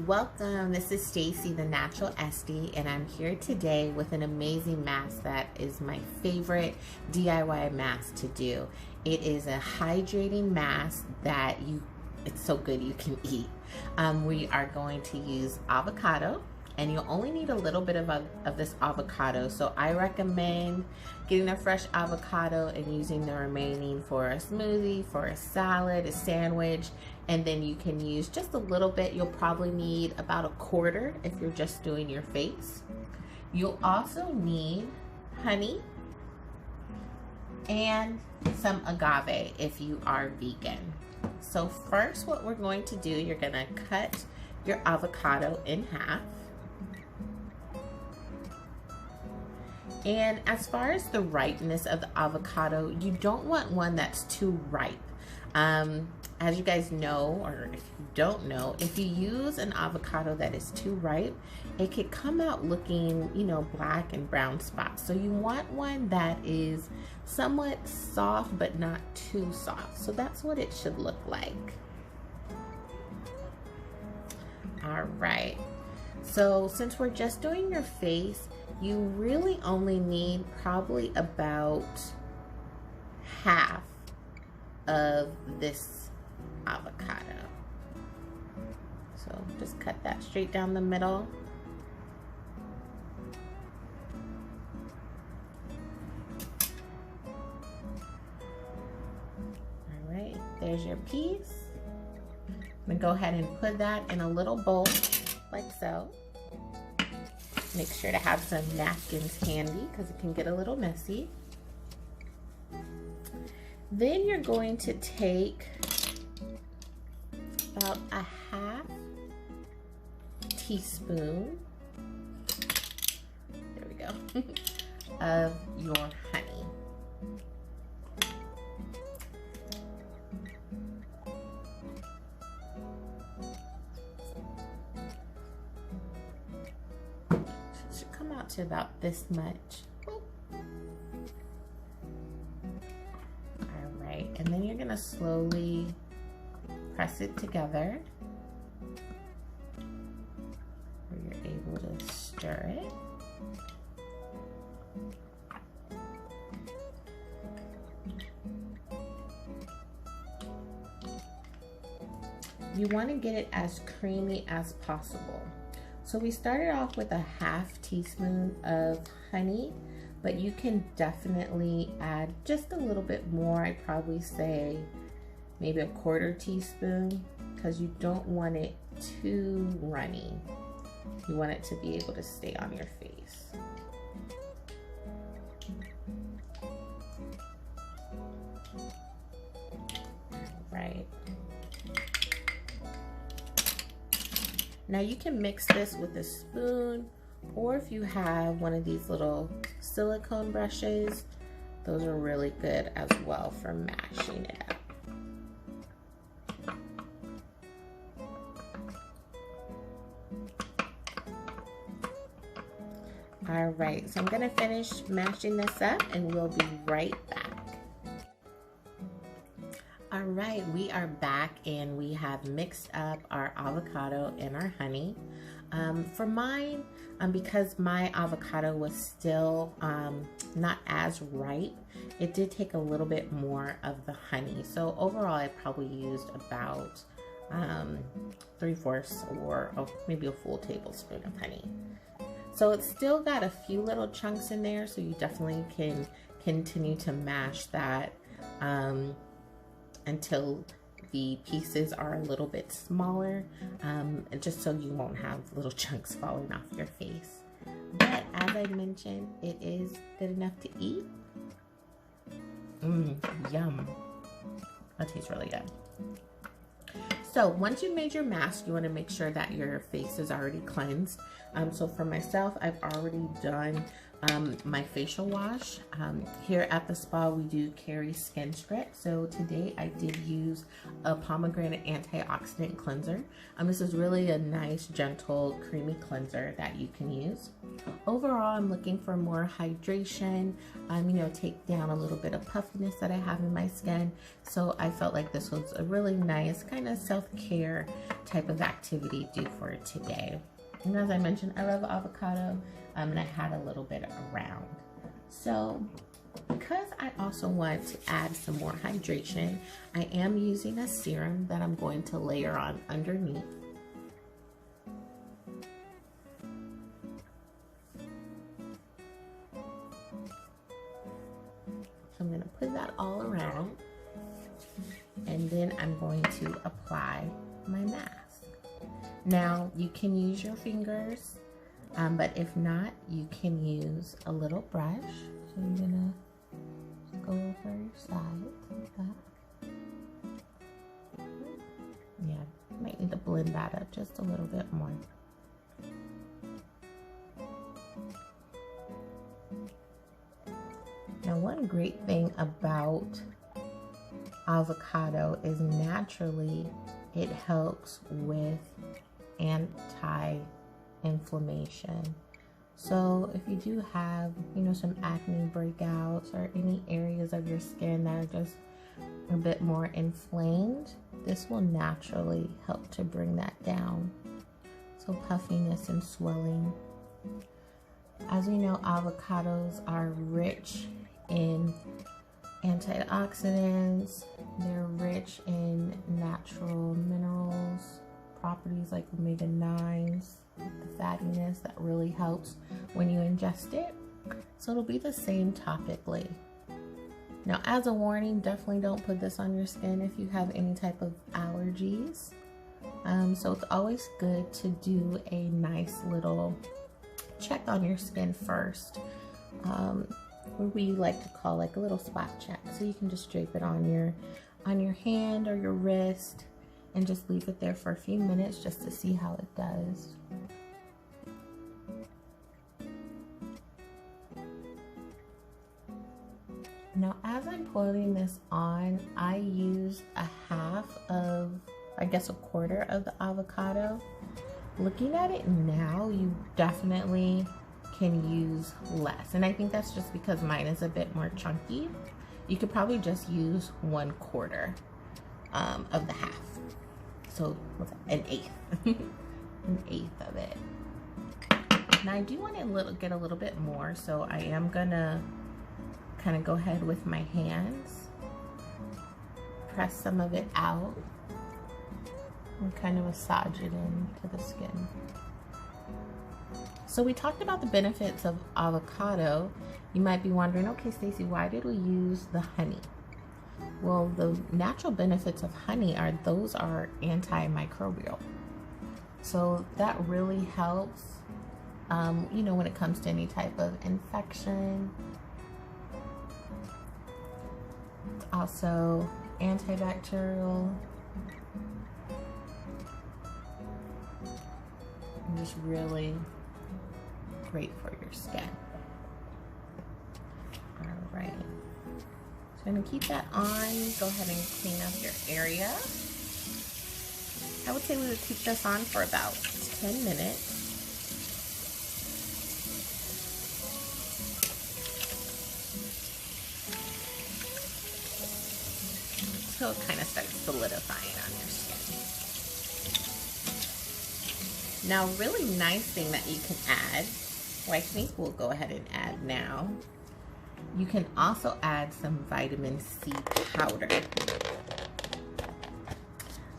Welcome, this is Stacy, the Natural Esty, and I'm here today with an amazing mask that is my favorite DIY mask to do. It is a hydrating mask that it's so good you can eat. We are going to use avocado, and you'll only need a little bit of this avocado. So I recommend getting a fresh avocado and using the remaining for a smoothie, for a salad, a sandwich, and then you can use just a little bit. You'll probably need about a quarter if you're just doing your face. You'll also need honey and some agave if you are vegan. So first what we're going to do, you're gonna cut your avocado in half. And as far as the ripeness of the avocado, you don't want one that's too ripe. As you guys know, or if you don't know, if you use an avocado that is too ripe, it could come out looking, black and brown spots. So you want one that is somewhat soft, but not too soft. So that's what it should look like. All right. So since we're just doing your face, you really only need probably about half of this avocado. So just cut that straight down the middle. All right, there's your piece. I'm gonna go ahead and put that in a little bowl like so. Make sure to have some napkins handy because it can get a little messy. Then you're going to take about a half teaspoon, there we go, of your honey. Should come out to about this much. And then you're gonna slowly press it together where you're able to stir it. You want to get it as creamy as possible. So we started off with a half teaspoon of honey, but you can definitely add just a little bit more. I'd probably say maybe a quarter teaspoon because you don't want it too runny. You want it to be able to stay on your face. Right. Now you can mix this with a spoon, or if you have one of these little silicone brushes, those are really good as well for mashing it up. All right, so I'm gonna finish mashing this up and we'll be right back. All right, we are back and we have mixed up our avocado and our honey. For mine, because my avocado was still not as ripe, it did take a little bit more of the honey. So overall, I probably used about 3/4 or maybe a full tablespoon of honey. So it's still got a few little chunks in there, so you definitely can continue to mash that until the pieces are a little bit smaller, just so you won't have little chunks falling off your face. But as I mentioned, it is good enough to eat. Yum. That tastes really good. So once you've made your mask, you want to make sure that your face is already cleansed. So for myself, I've already done my facial wash. Here at the spa, we do carry skin script. So today I did use a pomegranate antioxidant cleanser. This is really a nice, gentle, creamy cleanser that you can use. Overall, I'm looking for more hydration, take down a little bit of puffiness that I have in my skin. So I felt like this was a really nice kind of self-care type of activity to do for today. And as I mentioned, I love avocado, and I had a little bit around. So because I also want to add some more hydration, I am using a serum that I'm going to layer on underneath. So I'm going to put that all around, and then I'm going to apply my mask. Now, you can use your fingers, but if not, you can use a little brush. So you're gonna just go over your side like that. Yeah, might need to blend that up just a little bit more. Now, one great thing about avocado is naturally it helps with anti-inflammation. So if you do have, some acne breakouts or any areas of your skin that are just a bit more inflamed, this will naturally help to bring that down. So puffiness and swelling. As we know, avocados are rich in antioxidants. They're rich in natural minerals, properties like omega-9s, the fattiness that really helps when you ingest it. So it'll be the same topically. Now, as a warning, definitely don't put this on your skin if you have any type of allergies. So it's always good to do a nice little check on your skin first. What we like to call like a little spot check. So you can just drape it on your hand or your wrist and just leave it there for a few minutes just to see how it does. Now, as I'm putting this on, I use a quarter of the avocado. Looking at it now, you definitely can use less, and I think that's just because mine is a bit more chunky. You could probably just use 1/4 of the half, so what's that? An eighth an eighth of it. Now I do want to get a little bit more, so I am gonna kind of go ahead with my hands, press some of it out, and kind of massage it into the skin. So we talked about the benefits of avocado. You might be wondering, okay, Stacey, why did we use the honey? Well, the natural benefits of honey are antimicrobial. So that really helps, when it comes to any type of infection. It's also antibacterial. And just really great for your skin. All right. So I'm gonna keep that on. Go ahead and clean up your area. I would say we would keep this on for about 10 minutes. So it kind of starts solidifying on your skin. Now, a really nice thing that you can add, I think we'll go ahead and add now. You can also add some vitamin C powder.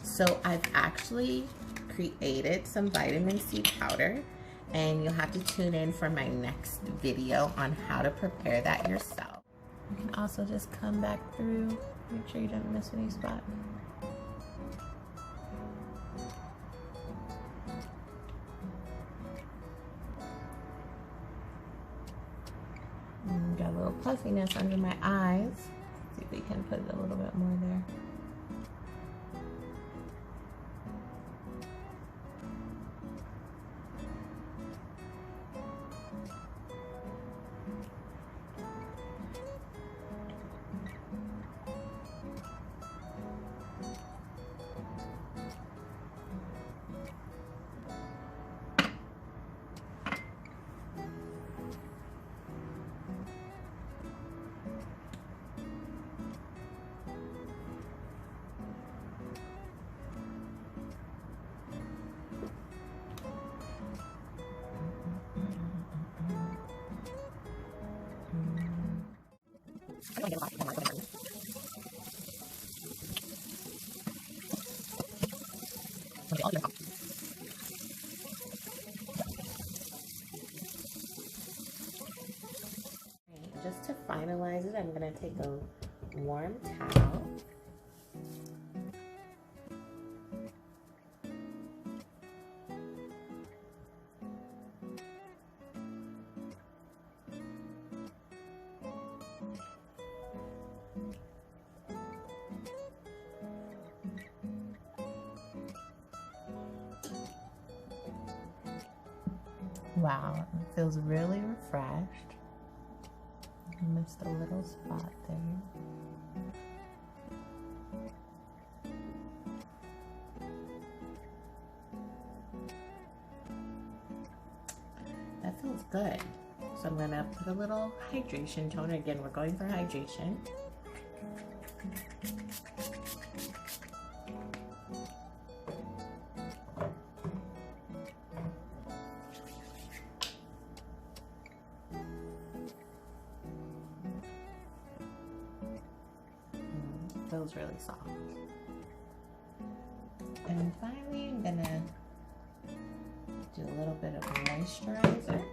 So I've actually created some vitamin C powder, and you'll have to tune in for my next video on how to prepare that yourself. You can also just come back through, make sure you don't miss any spot. Got a little puffiness under my eyes. See if we can put a little bit more there. Just to finalize it, I'm going to take a warm towel. Wow, it feels really refreshed. I missed a little spot there. That feels good. So I'm gonna put a little hydration toner. Again, we're going for hydration. Feels really soft. And finally, I'm gonna do a little bit of moisturizer.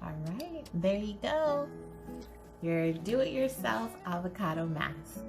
All right, there you go. Your do-it-yourself avocado mask.